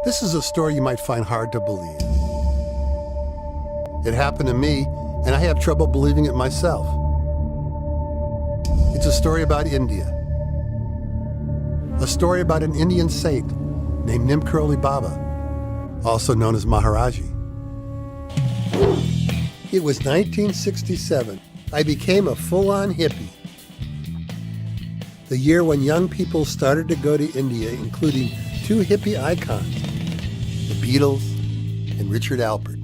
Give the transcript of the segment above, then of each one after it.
This is a story you might find hard to believe. It happened to me, and I have trouble believing it myself. It's a story about India. A story about an Indian saint named Neem Karoli Baba, also known as Maharaji. It was 1967. I became a full-on hippie. The year when young people started to go to India, including two hippie icons, the Beatles and Richard Alpert.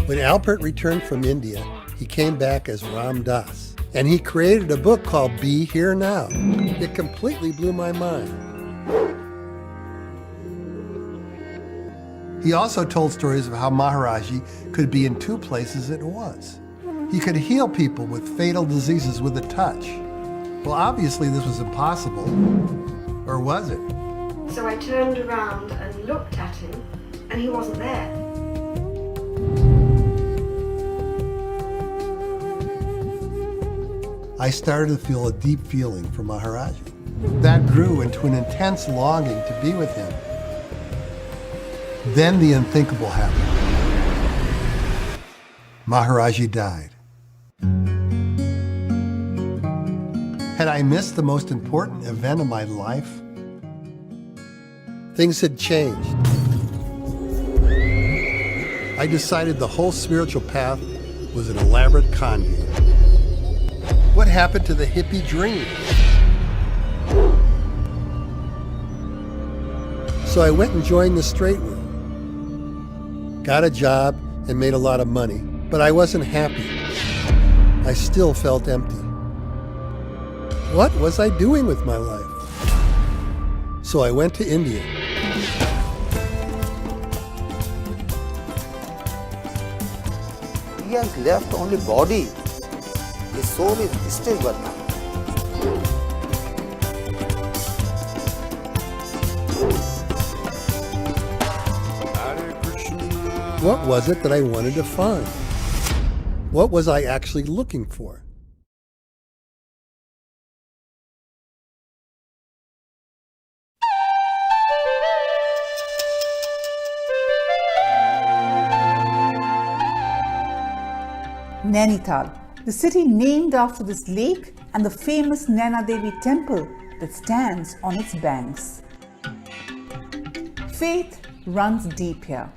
When Alpert returned from India, he came back as Ram Das, and he created a book called Be Here Now. It completely blew my mind. He also told stories of how Maharaji could be in two places at once. He could heal people with fatal diseases with a touch. Well, obviously this was impossible. Or was it? So I turned around and looked at him, and he wasn't there. I started to feel a deep feeling for Maharaji. That grew into an intense longing to be with him. Then the unthinkable happened. Maharaji died. Had I missed the most important event of my life? Things had changed. I decided the whole spiritual path was an elaborate con game. What happened to the hippie dream? So I went and joined the straight world. Got a job and made a lot of money, but I wasn't happy. I still felt empty. What was I doing with my life? So I went to India. He has left only body. His soul is still burning. What was it that I wanted to find? What was I actually looking for? Nainital, the city named after this lake and the famous Naina Devi temple that stands on its banks. Faith runs deep here.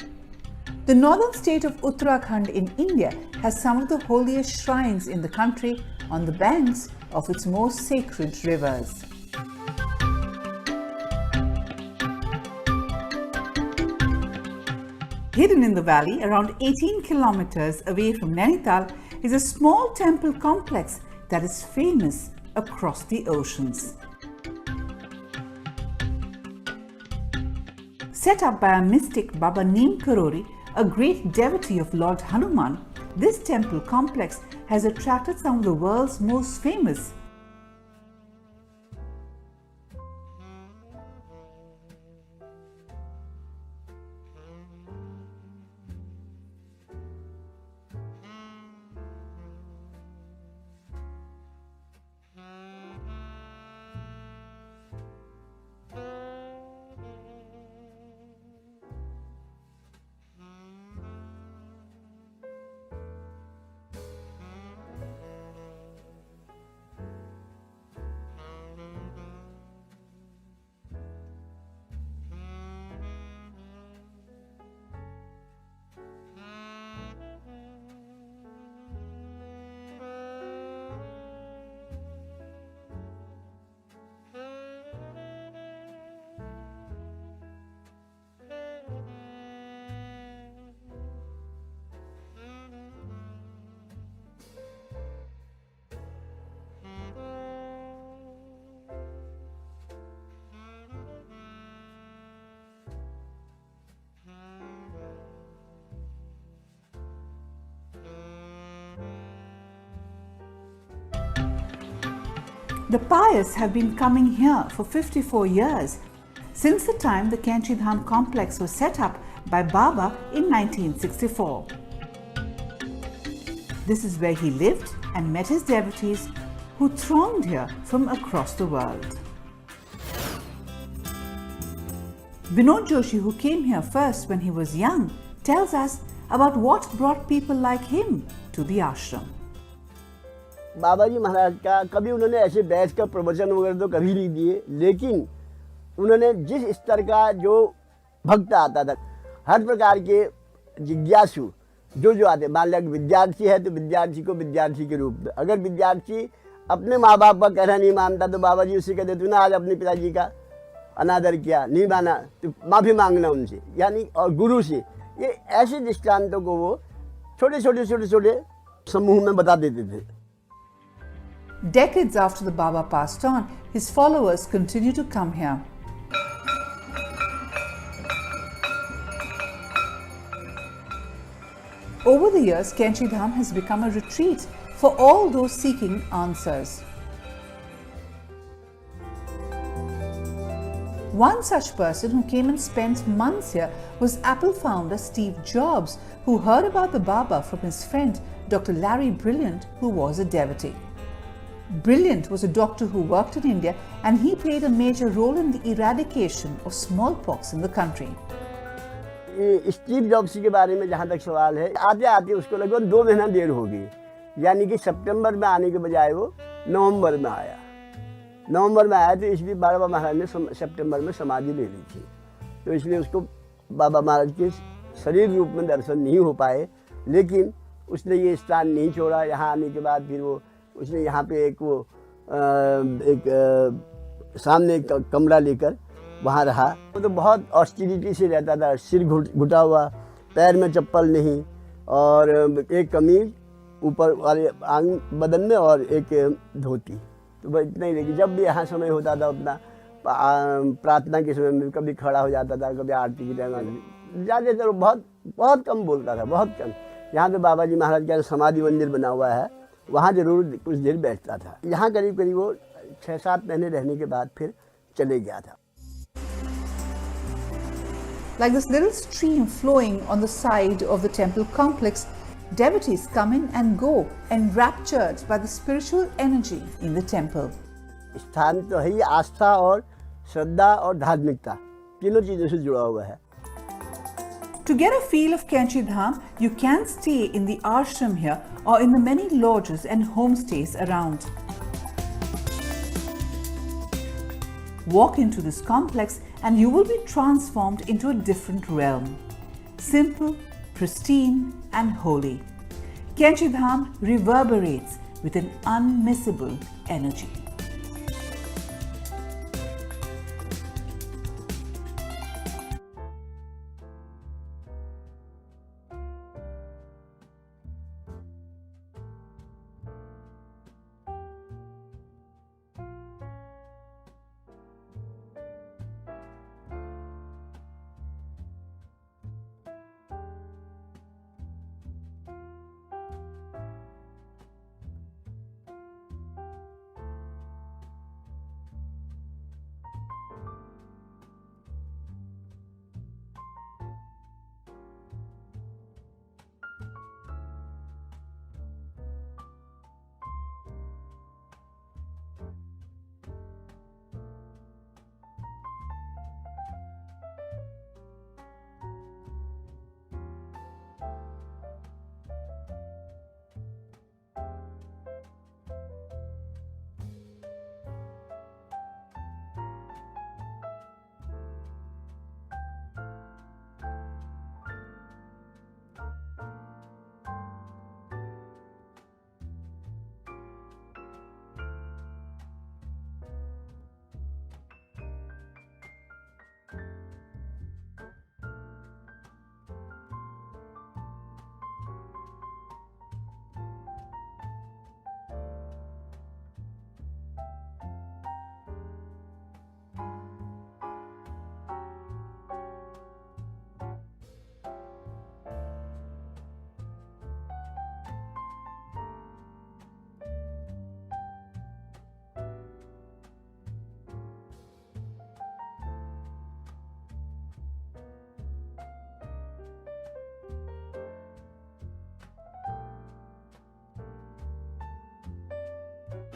The northern state of Uttarakhand in India has some of the holiest shrines in the country on the banks of its most sacred rivers. Hidden in the valley, around 18 kilometers away from Nainital, is a small temple complex that is famous across the oceans. Set up by a mystic Baba Neem Karoli, a great devotee of Lord Hanuman, this temple complex has attracted some of the world's most famous The pious have been coming here for 54 years, since the time the Kainchi Dham complex was set up by Baba in 1964. This is where he lived and met his devotees who thronged here from across the world. Vinod Joshi, who came here first when he was young, tells us about what brought people like him to the ashram. बाबा जी महाराज का कभी उन्होंने ऐसे बैठ कर प्रवचन वगैरह तो कभी नहीं दिए, लेकिन उन्होंने जिस स्तर का जो भक्त आता था, हर प्रकार के जिज्ञासु जो आते, मान लिया विद्यार्थी है तो विद्यार्थी को विद्यार्थी के रूप में, अगर विद्यार्थी अपने माँ बाप का कहना नहीं मानता तो बाबा जी उससे कहते तू ना आज अपने पिताजी का अनादर किया, नहीं माना तो माफ़ी मांगना उनसे, यानी और गुरु से। ये ऐसे दृष्टांतों को वो छोटे छोटे समूह में बता देते थे। Decades after the Baba passed on, his followers continue to come here. Over the years, Kainchi Dham has become a retreat for all those seeking answers. One such person who came and spent months here was Apple founder Steve Jobs, who heard about the Baba from his friend Dr. Larry Brilliant, who was a devotee. Brilliant was a doctor who worked in India, and he played a major role in the eradication of smallpox in the country. Steve jobs के बारे में जहाँ तक सवाल है, आते आते उसको लगभग 2 महीना देर हो गई, यानी कि सितंबर में आने के बजाय वो नवंबर में आया। नवंबर में आया तो इसलिए बाबा महाराज ने सितंबर में समाधि ले ली थी, तो इसलिए उसको बाबा महाराज के शरीर रूप में दर्शन नहीं हो पाए, लेकिन उसने ये स्थान नहीं छोड़ा। यहाँ आने के बाद फिर वो उसने यहाँ पे सामने एक कमरा लेकर वहाँ रहा। वो तो बहुत ऑस्टिरिटी से रहता था, सिर घुटा हुआ, पैर में चप्पल नहीं, और एक कमीज ऊपर वाले आंग बदन में और एक धोती, तो बस इतना ही। लेकिन जब भी यहाँ समय होता था अपना प्रार्थना के समय में कभी खड़ा हो जाता था, कभी आरती की टाइम, ज़्यादातर बहुत कम बोलता था, बहुत कम। यहाँ पे बाबा जी महाराज का समाधि मंदिर बना हुआ है, वहाँ जरूर कुछ देर बैठता था। यहाँ करीब वो 6-7 महीने रहने के बाद फिर चले गया था। Like this little stream flowing on the side of the temple complex, devotees come in and go, enraptured by the spiritual energy in the temple. स्थान तो है ही आस्था और श्रद्धा और धार्मिकता, तीनों चीज़ों से जुड़ा हुआ है। To get a feel of Kainchi Dham, you can stay in the ashram here or in the many lodges and homestays around. Walk into this complex and you will be transformed into a different realm. Simple, pristine and holy. Kainchi Dham reverberates with an unmissable energy.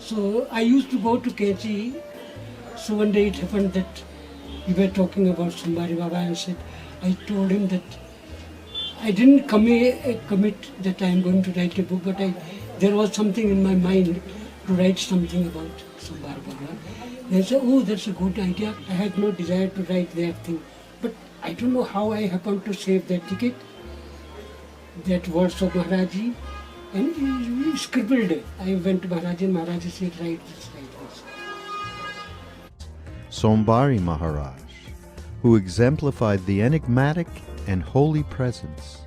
So I used to go to Kainchi. So one day it happened that We were talking about Sombari Baba and said, I told him that I didn't commit that I am going to write a book, but there was something in my mind to write something about Sombari Baba. They said, oh, that's a good idea. I had no desire to write that thing. But I don't know how I happened to save that ticket, that words of Maharaji, and he scribbled it. I went to Maharaji and Maharaji said, write this, write this. Sombari Maharaj, who exemplified the enigmatic and holy presence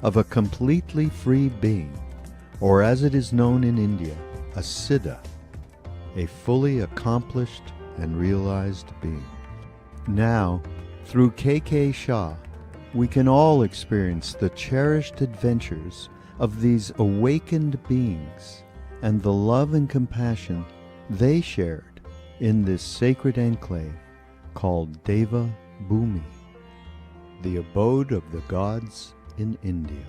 of a completely free being, or as it is known in India, a Siddha, a fully accomplished and realized being. Now, through K.K. Shah, we can all experience the cherished adventures of these awakened beings and the love and compassion they shared in this sacred enclave called Deva Bhumi, the abode of the gods in India.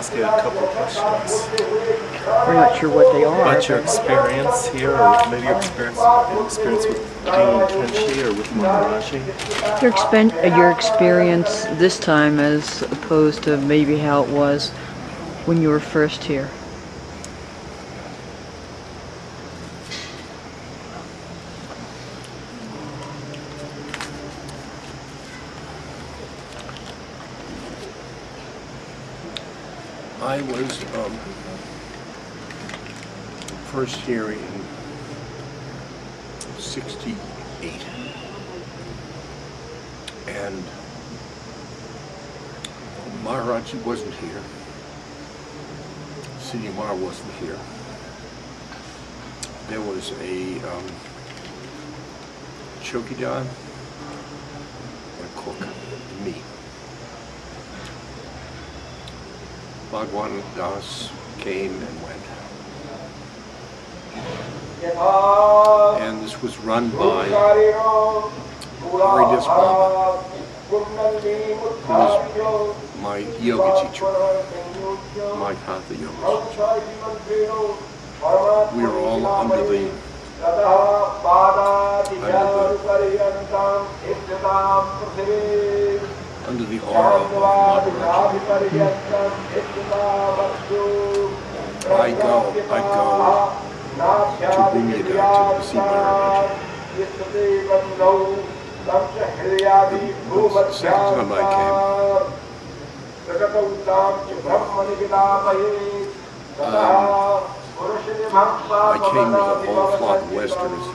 ask you a couple of questions. We're not sure what they are. About your experience here, or maybe your experience with Dean Kainchi or with Maharaji? Your experience this time as opposed to maybe how it was when you were first here. I was first here in '68, and Maharaji wasn't here. Siddhi Mar wasn't here. There was a chowkidar, a cook, me. Bhagwan Das came and went. And this was run by Haridas Baba, who was my yoga teacher, my Hatha yoga teacher. We were all under the aura of Maharaji. I go to bring you down to see Maharaji. The second time I came, I came with a whole flock of Westerners,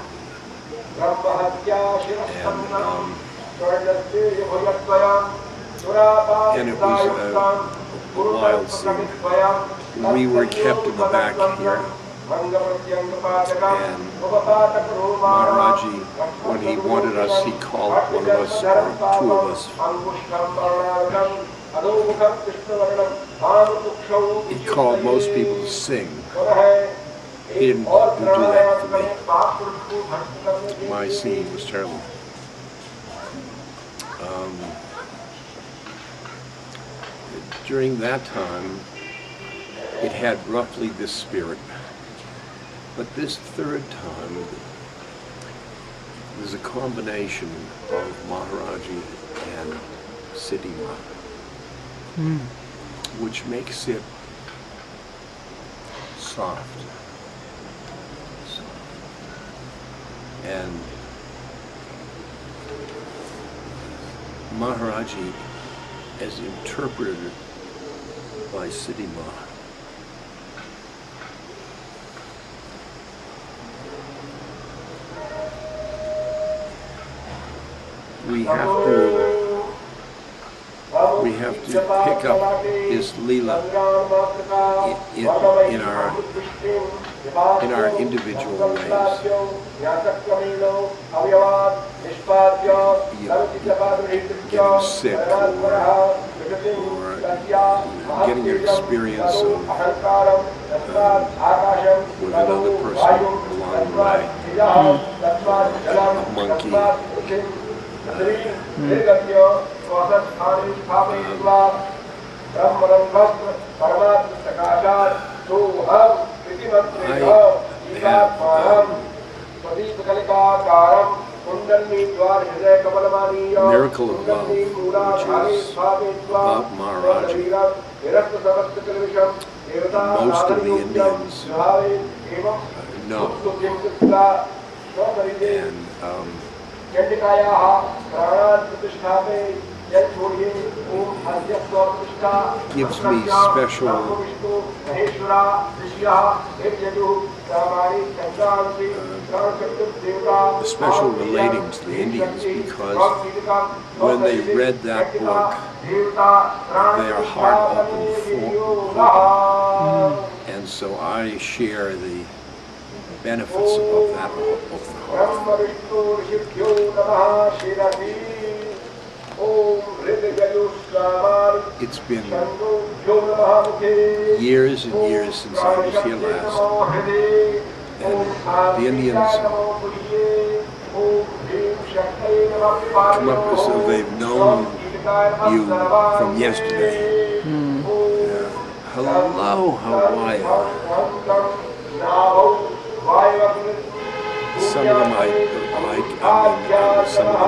and it was a wild scene. We were kept in the back here, and Maharaji, when he wanted us, he called one of us, or two of us. He called most people to sing. He didn't do that for me. My scene was terrible. During that time, it had roughly this spirit. But this third time, there's a combination of Maharaji and Siddhi Mar, which makes it soft. And Maharaji, as interpreted by Siddhi Mar, we have to pick up his Leela in our individual ways. Getting sick, or getting an experience of with another person along the way, a monkey. Miracle of Love, which is about Maharaji. Most of the Indians know. And gives me special relating to the Indians, because when they read that book, their heart opened for me. And so I share the benefits of that open heart. It's been years and years since I was here last, and the Indians come up as though they've known you from yesterday. Hello, Hawaii. Some of them I like. Some of them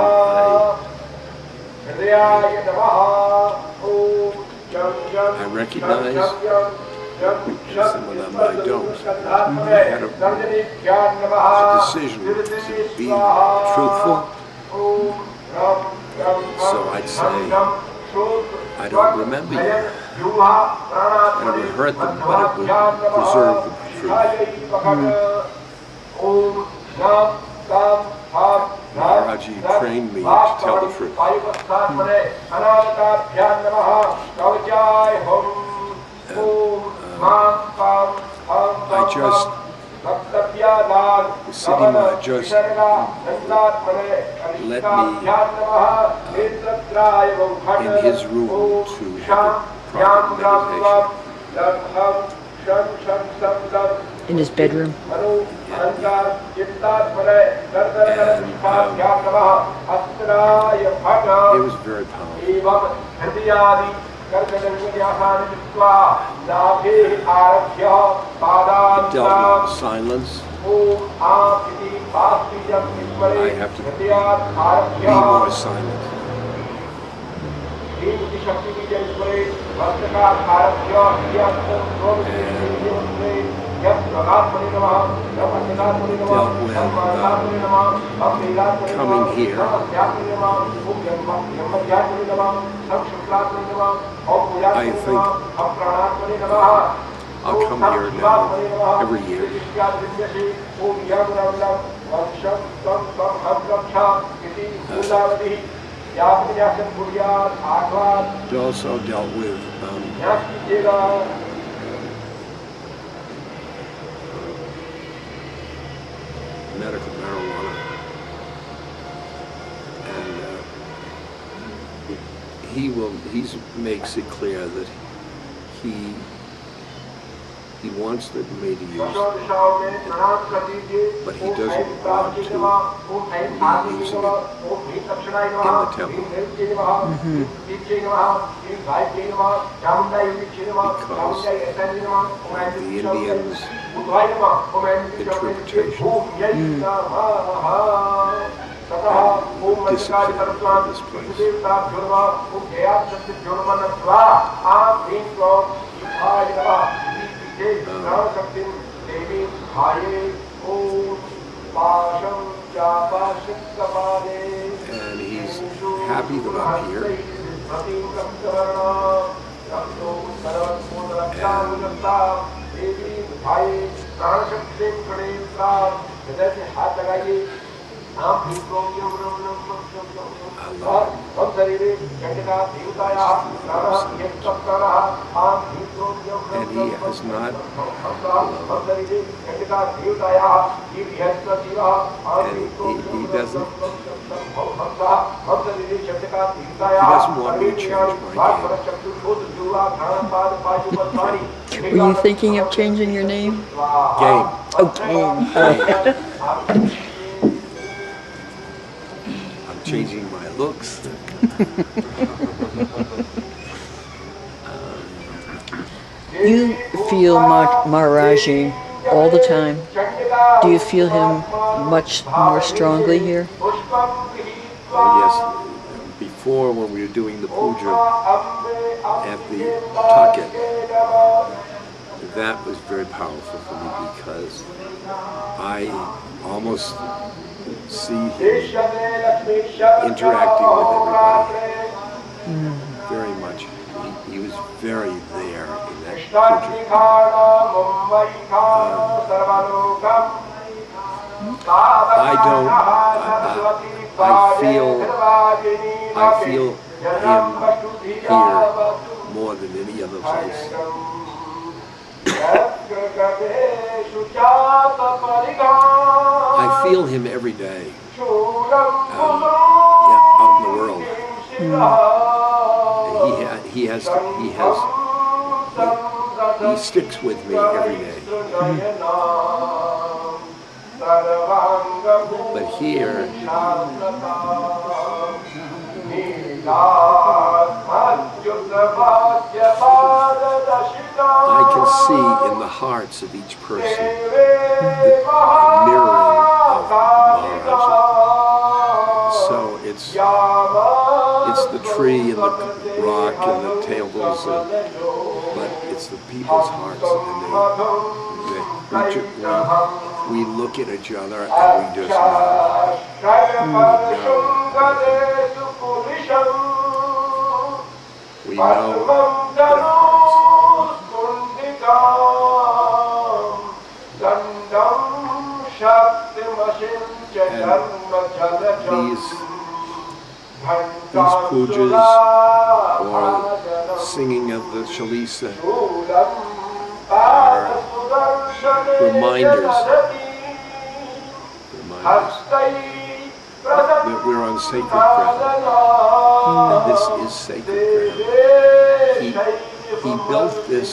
I recognize, and some of them I don't. I had a decision to be truthful, so I'd say, I don't remember you. And it would hurt them, but it would preserve the truth. Maharaji trained me to tell the truth. I just, Siddhi Maharaj just let me in his room to have a private meditation. In his bedroom? It was very powerful. It dealt with silence. I have to be more silent. Coming here. I think I'll come here now every year. It also dealt with medical marijuana, and he makes it clear that he wants me to use it, but he doesn't want to be using it in the temple. Because of the Indians' interpretation and discipline of this place. And he's happy that I'm here. And he has not he doesn't want me to change my game. Were you thinking of changing your name? Game. Oh, game. I'm changing my looks. You feel Maharaji all the time. Do you feel him much more strongly here? Yes. Before, when we were doing the puja at the Kottke, that was very powerful for me because I almost see him interacting with everybody very much. He was very there in that puja. I feel him here more than any other place. I feel him every day out in the world. He sticks with me every day. But here, I can see in the hearts of each person the mirroring of Maharaji. So it's the tree and the rock and the tables, but it's the people's hearts, and we look at each other and we just know. We know their hearts. And these pujas or singing of the Chalisa are reminders that we're on sacred ground, and this is sacred ground. He built this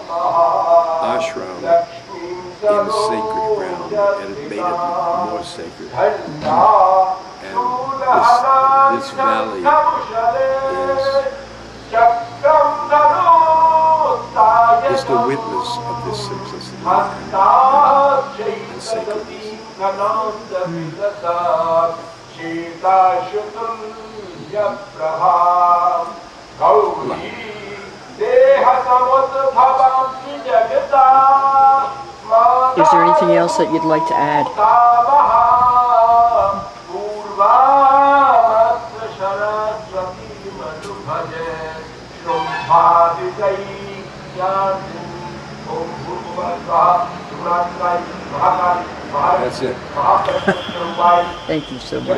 ashram in sacred ground, and it made it more sacred. And this valley is the witness of this simplicity and sacredness. Is there anything else that you'd like to add? That's it. Thank you so much.